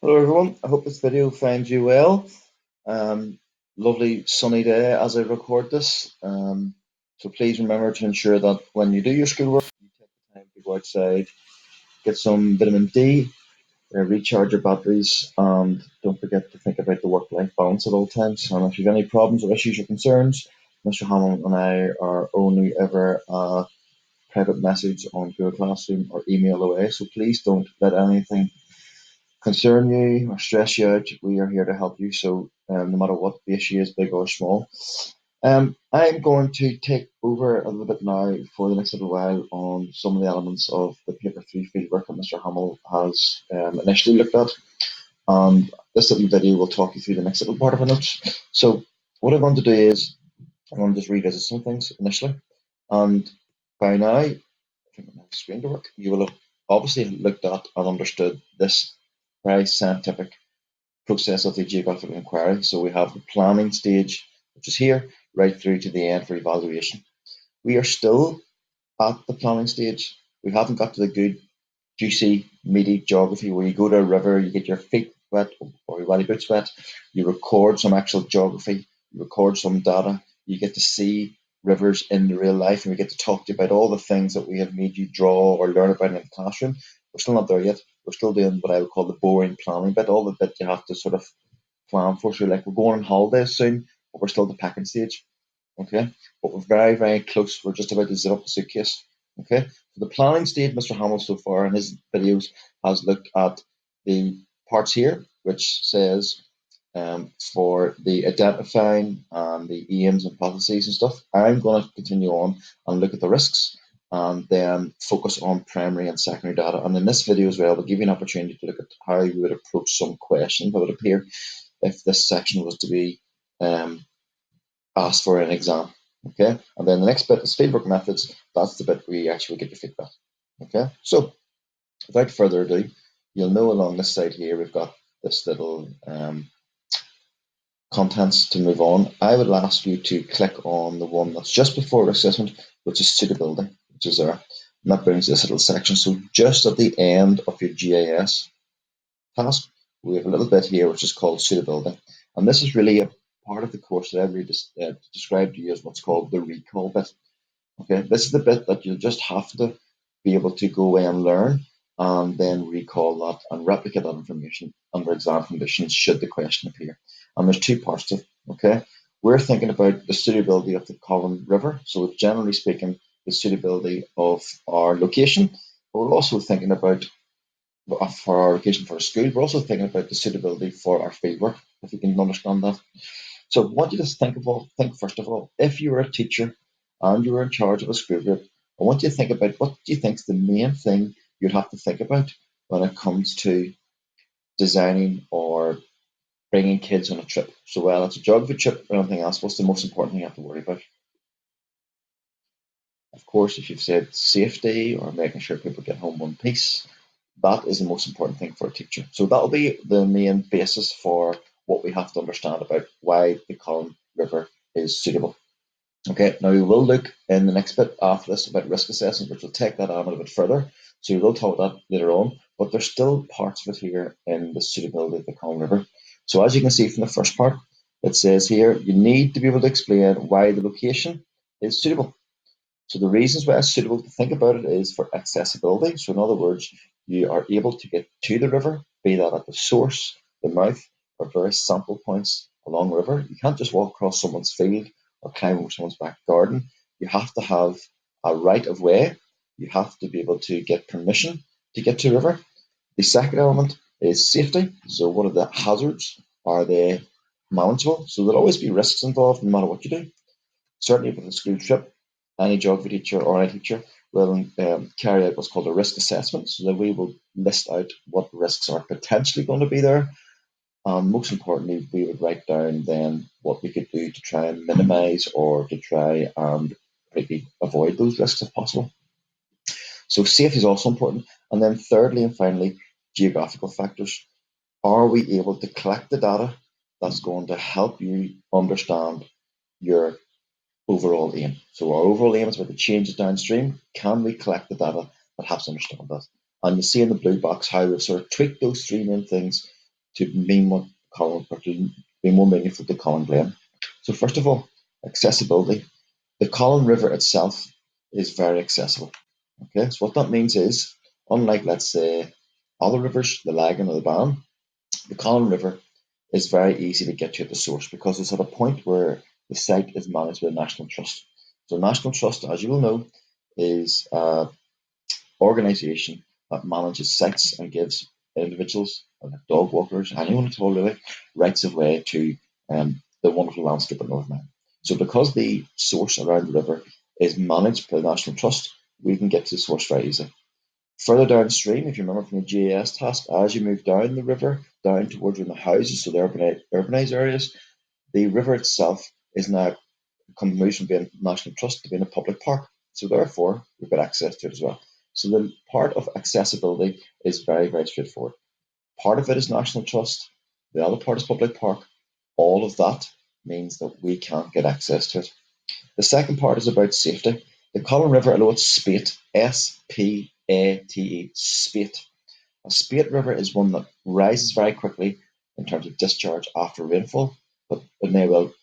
Hello everyone, I hope this video finds you well. Lovely sunny day as I record this. So please remember to ensure that when you do your schoolwork, you take the time to go outside, get some vitamin D, recharge your batteries, and don't forget to think about the work-life balance at all times. And if you have any problems or issues or concerns, Mr. Hammond and I are only ever a private message on Google Classroom or email away. So please don't let anything concern you or stress you out, we are here to help you. So no matter what the issue is, big or small. I'm going to take over a little bit now for the next little while on some of the elements of the paper 3 fieldwork that Mr. Hamill has initially looked at. And this little video will talk you through the next little part of our notes. So what I'm going to do is I'm going to just revisit some things initially. And by now, I think my screen to work, you will have obviously looked at and understood this very scientific process of the geographical inquiry. So we have the planning stage, which is here, right through to the end for evaluation. We are still at the planning stage. We haven't got to the good, juicy, meaty geography where you go to a river, you get your feet wet or your welly boots wet, you record some actual geography, you record some data, you get to see rivers in the real life, and we get to talk to you about all the things that we have made you draw or learn about in the classroom. We're still not there yet. We're still doing what I would call the boring planning bit, all the bit you have to sort of plan for. So like we're going on holidays soon, but we're still at the packing stage. Okay. But we're very, very close. We're just about to zip up the suitcase. Okay. So the planning stage, Mr. Hamill so far in his videos has looked at the parts here, which says for the identifying and the aims and hypotheses and stuff. I'm going to continue on and look at the risks and then focus on primary and secondary data. And in this video as well, we'll give you an opportunity to look at how you would approach some questions that would appear if this section was to be asked for an exam. Okay, and then the next bit is fieldwork methods. That's the bit where you actually get your feedback. Okay, so without further ado, you'll know along this side here we've got this little contents to move on. I would ask you to click on the one that's just before assessment, which is suitability, which is there. And that brings this little section. So just at the end of your GIS task, we have a little bit here which is called suitability. And this is really a part of the course that I've really described to you as what's called the recall bit. Okay, this is the bit that you'll just have to be able to go away and learn and then recall that and replicate that information under exam conditions should the question appear. And there's two parts to it. Okay, we're thinking about the suitability of the Colin River. So generally speaking, the suitability of our location, but we're also thinking about for our location for a school, we're also thinking about the suitability for our fieldwork, if you can understand that. So I want you to think first of all, if you were a teacher and you were in charge of a school group, I want you to think about what do you think is the main thing you'd have to think about when it comes to designing or bringing kids on a trip. So whether it's a geography trip or anything else, what's the most important thing you have to worry about? Of course, if you've said safety or making sure people get home one piece, that is the most important thing for a teacher. So that'll be the main basis for what we have to understand about why the Colin River is suitable. Okay, now we will look in the next bit after this about risk assessment, which will take that on a bit further. So we will talk about that later on, but there's still parts of it here in the suitability of the Colin River. So as you can see from the first part, it says here, you need to be able to explain why the location is suitable. So the reasons why it's suitable to think about it is for accessibility. So in other words, you are able to get to the river, be that at the source, the mouth, or various sample points along the river. You can't just walk across someone's field or climb over someone's back garden. You have to have a right of way. You have to be able to get permission to get to the river. The second element is safety. So what are the hazards? Are they manageable? So there'll always be risks involved no matter what you do. Certainly with a school trip, any geography teacher or any teacher will carry out what's called a risk assessment, so that we will list out what risks are potentially going to be there. Most importantly, we would write down then what we could do to try and minimise or to try and maybe avoid those risks if possible. So safety is also important. And then thirdly and finally, geographical factors. Are we able to collect the data that's going to help you understand your overall aim? So our overall aim is about the changes downstream. Can we collect the data that helps understand that? And you see in the blue box how we've sort of tweaked those three main things to mean what Colin, or to be more meaningful to Colin Glen. So first of all, accessibility. The Colin River itself is very accessible. Okay, so what that means is, unlike let's say other rivers, the Lagan or the Bann, the Colin River is very easy to get to at the source because it's at a point where the site is managed by the National Trust. So National Trust, as you will know, is an organisation that manages sites and gives individuals, like dog walkers, anyone at all really, rights of way to the wonderful landscape of Northern Ireland. So because the source around the river is managed by the National Trust, we can get to the source very easily. Further downstream, if you remember from the GIS task, as you move down the river, down towards where the houses, so the urbanised areas, the river itself is now moved from being National Trust to being a public park. So therefore, we've got access to it as well. So the part of accessibility is very, very straightforward. Part of it is National Trust, the other part is public park. All of that means that we can't get access to it. The second part is about safety. The Colin River, although it's spate, Spate, spate. A spate river is one that rises very quickly in terms of discharge after rainfall, but it may well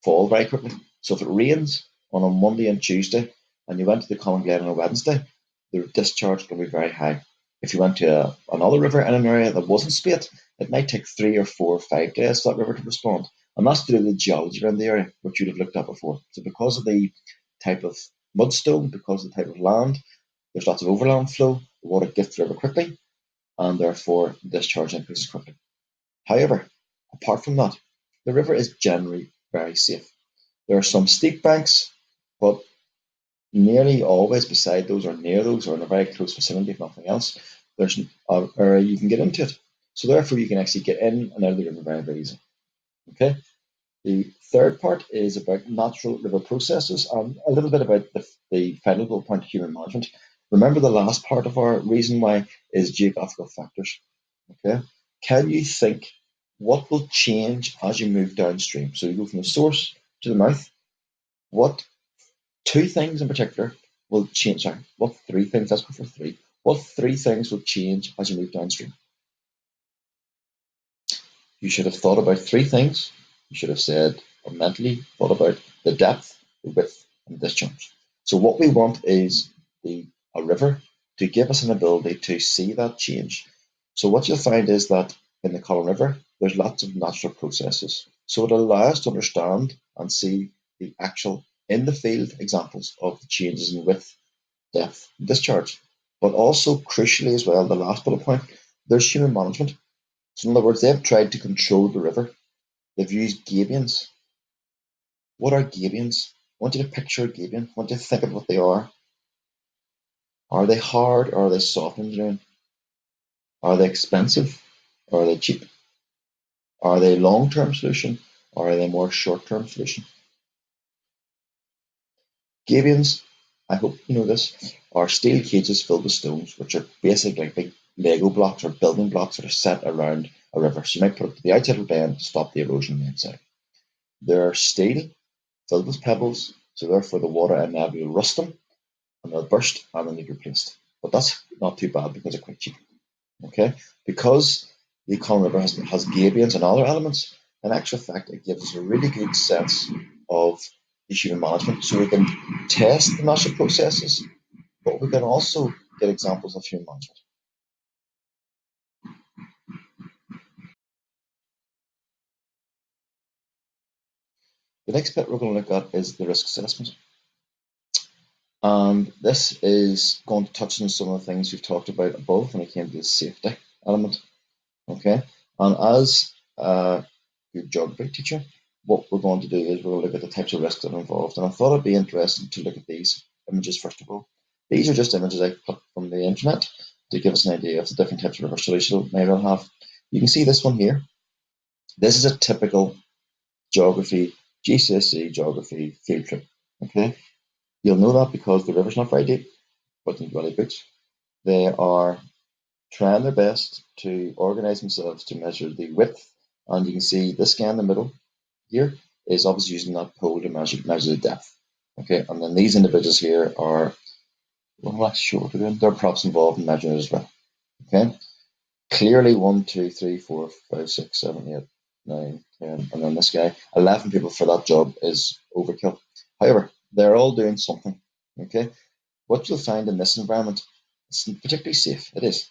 fall very quickly. So if it rains on a Monday and Tuesday and you went to the Common Glen on a Wednesday, the discharge can be very high. If you went to another river in an area that wasn't spate, it might take 3 or 4 or 5 days for that river to respond. And that's due to the geology around the area, which you'd have looked at before. So because of the type of mudstone, because of the type of land, there's lots of overland flow, the water gets the river quickly, and therefore discharge increases quickly. However, apart from that, the river is generally very safe. There are some steep banks, but nearly always beside those or near those or in a very close vicinity, if nothing else, there's an area you can get into it. So therefore you can actually get in and out of the river very, very easily. Okay. The third part is about natural river processes and a little bit about the final point of human management. Remember the last part of our reason why is geographical factors. Okay. Can you think what will change as you move downstream? So you go from the source to the mouth. What two things in particular will change? Sorry, what three things? Let's go for three. What three things will change as you move downstream? You should have thought about three things. You should have said or mentally thought about the depth, the width, and the discharge. So what we want is a river to give us an ability to see that change. So what you'll find is that in the Colin River, there's lots of natural processes. So it allows us to understand and see the actual in the field examples of the changes in width, depth, and discharge. But also crucially as well, the last bullet point, there's human management. So in other words, they've tried to control the river. They've used gabions. What are gabions? I want you to picture a gabion. I want you to think of what they are. Are they hard or are they soft engineering? Are they expensive or are they cheap? Are they long-term solution or are they more short-term solution? Gabions, I hope you know this, are steel cages filled with stones, which are basically like big Lego blocks or building blocks that are set around a river. So you might put it to the outside of the bend to stop the erosion on the inside. They're steel filled with pebbles, so therefore the water inevitably will rust them and they'll burst and they'll need replaced. But that's not too bad because they're quite cheap. Okay, because the Colin River has gabions and other elements, in actual fact, it gives us a really good sense of the human management. So we can test the natural processes, but we can also get examples of human management. The next bit we're going to look at is the risk assessment. And this is going to touch on some of the things we've talked about above when it came to the safety element. Okay, and as a good geography teacher, what we're going to do is we're going to look at the types of risks that are involved. And I thought it'd be interesting to look at these images first of all. These are just images I put from the internet to give us an idea of the different types of river solutions maybe I'll have. You can see this one here. This is a typical geography, GCSE geography field trip. Okay, you'll know that because the river's not very deep, but in really boots. They are trying their best to organize themselves to measure the width, and you can see this guy in the middle here is obviously using that pole to measure the depth. Okay, and then these individuals here are, well, I'm not sure what they're doing. They're perhaps involved in measuring it as well. Okay, Clearly 1, 2, 3, 4, 5, 6, 7, 8, 9, 10, and then this guy, 11 people for that job is overkill. However, they're all doing something. Okay, what you'll find in this environment, it's particularly safe. It is.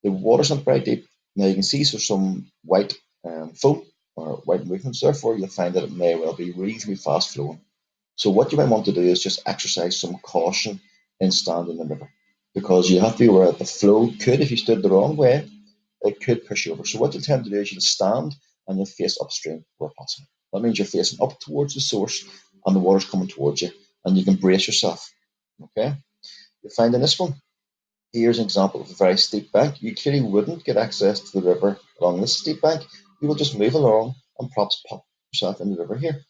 The water's not very deep. Now you can see so some white foam or white movements, therefore you'll find that it may well be reasonably fast flowing. So what you might want to do is just exercise some caution in standing in the river, because you have to be aware that the flow could, if you stood the wrong way, it could push you over. So what you'll tend to do is you'll stand and you'll face upstream where possible. That means you're facing up towards the source and the water's coming towards you, and you can brace yourself. Okay? You'll find in this one, here's an example of a very steep bank. You clearly wouldn't get access to the river along this steep bank. You will just move along and perhaps pop yourself in the river here.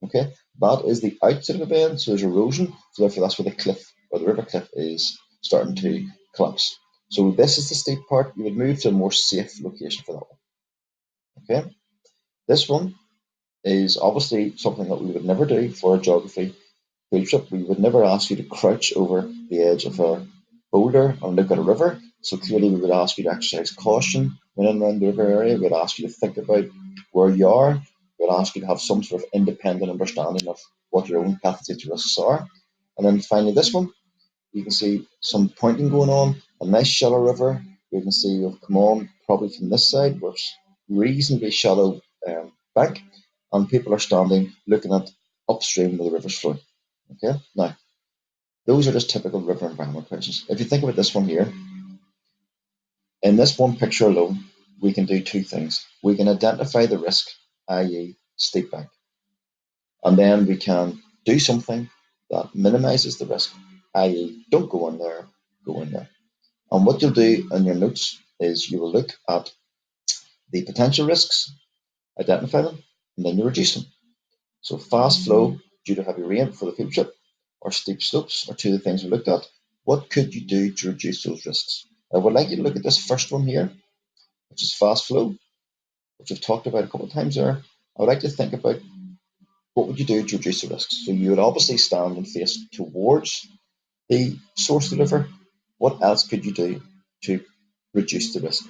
Okay, that is the outside of a bend, so there's erosion. So therefore, that's where the cliff or the river cliff is starting to collapse. So this is the steep part. You would move to a more safe location for that one. Okay, this one is obviously something that we would never do for a geography field trip. We would never ask you to crouch over the edge of a boulder and look at a river. So clearly, we would ask you to exercise caution when in around the river area. We'd ask you to think about where you are. We'd ask you to have some sort of independent understanding of what your own path safety risks are. And then finally, this one, you can see some pointing going on, a nice shallow river. You can see we've come on probably from this side, where it's reasonably shallow bank, and people are standing looking at upstream where the river's flowing. Okay, now those are just typical river environment questions. If you think about this one here, in this one picture alone, we can do two things. We can identify the risk, i.e. steep bank, and then we can do something that minimizes the risk, i.e. don't go in there, go in there. And what you'll do in your notes is you will look at the potential risks, identify them, and then you reduce them. So fast flow due to heavy rain for the field trip, or steep slopes are two of the things we looked at. What could you do to reduce those risks? I would like you to look at this first one here, which is fast flow, which we've talked about a couple of times there. I would like to think about what would you do to reduce the risks. So you would obviously stand and face towards the source of the river. What else could you do to reduce the risk?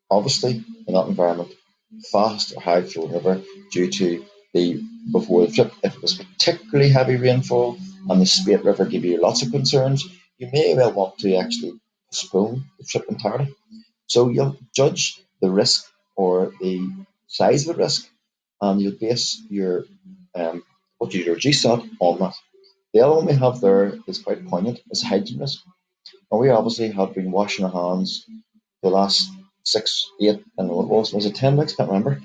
Obviously, in that environment, fast or high flow river due to the before the trip, if it was particularly heavy rainfall and the Spate River gave you lots of concerns, you may well want to actually postpone the trip entirely. So you'll judge the risk or the size of the risk, and you'll base your what you reduce that on that. The other one we have there is quite poignant, is hygiene risk. And we obviously have been washing our hands the last 6, 8, I don't know what it was it 10 weeks? Can't remember,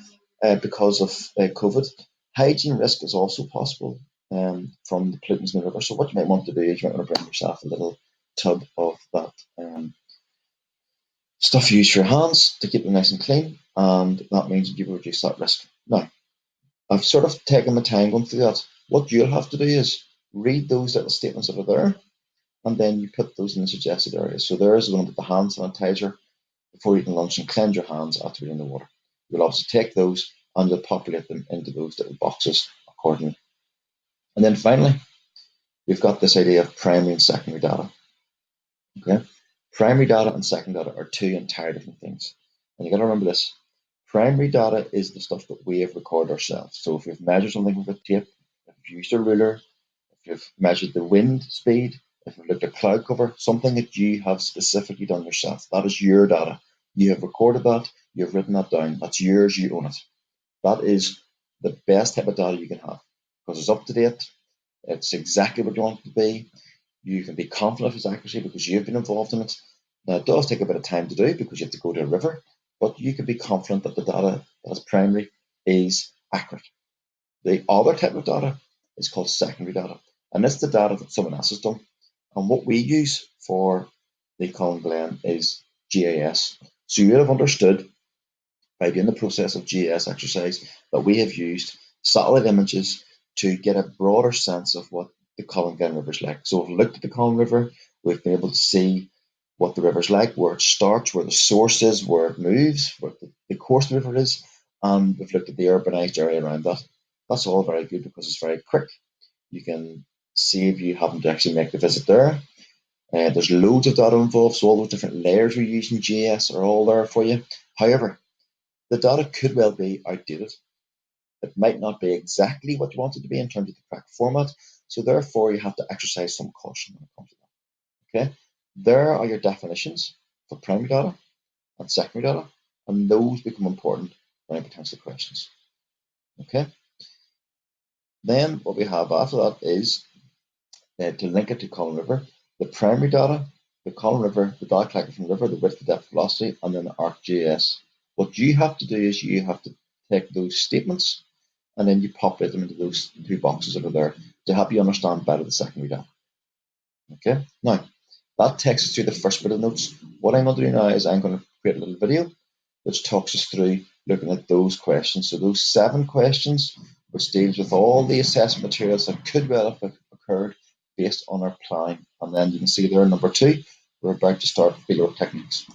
because of COVID. Hygiene risk is also possible from the pollutants in the river. So what you might want to do is you might want to bring yourself a little tub of that stuff you use for your hands to keep them nice and clean, and that means you will reduce that risk. Now, I've sort of taken my time going through that. What you'll have to do is read those little statements that are there, and then you put those in the suggested areas. So there is one about the hand sanitizer before eating lunch and cleanse your hands after eating the water. You'll obviously take those and you'll populate them into those little boxes accordingly. And then finally, we've got this idea of primary and secondary data. Okay, primary data and secondary data are two entirely different things, and you got to remember this. Primary data is the stuff that we have recorded ourselves. So if you've measured something with a tape, if you've used a ruler, if you've measured the wind speed, if you've looked at cloud cover, something that you have specifically done yourself, that is your data. You have recorded that, you've written that down, that's yours, you own it. That is the best type of data you can have because it's up to date, it's exactly what you want it to be. You can be confident of its accuracy because you've been involved in it. Now, it does take a bit of time to do because you have to go to a river, but you can be confident that the data that is primary is accurate. The other type of data is called secondary data, and it's the data that someone else has done. And what we use for the Colin Glen is GIS. So you would have understood by doing the process of GIS exercise that we have used satellite images to get a broader sense of what the Colin Glen River is like. So we've looked at the Colin River, we've been able to see what the river's like, where it starts, where the source is, where it moves, what the course of the river is, and we've looked at the urbanized area around that. That's all very good because it's very quick. You can save you having to actually make the visit there. There's loads of data involved, so all those different layers we use in JS are all there for you. However, the data could well be outdated. It might not be exactly what you want it to be in terms of the correct format, so therefore you have to exercise some caution when it comes to that. Okay, there are your definitions for primary data and secondary data, and those become important for any potential questions. Okay, then what we have after that is to link it to column river, the primary data, the column river, the data collected from river, the width, the depth, velocity, and then the ArcGIS. What you have to do is you have to take those statements and then you populate them into those two boxes that are there to help you understand better the secondary data. Okay, now that takes us through the first bit of notes. What I'm going to do now is I'm going to create a little video which talks us through looking at those questions. So those 7 questions, which deals with all the assessment materials that could well have occurred based on our planning. And then you can see there, number 2, we're about to start fieldwork techniques.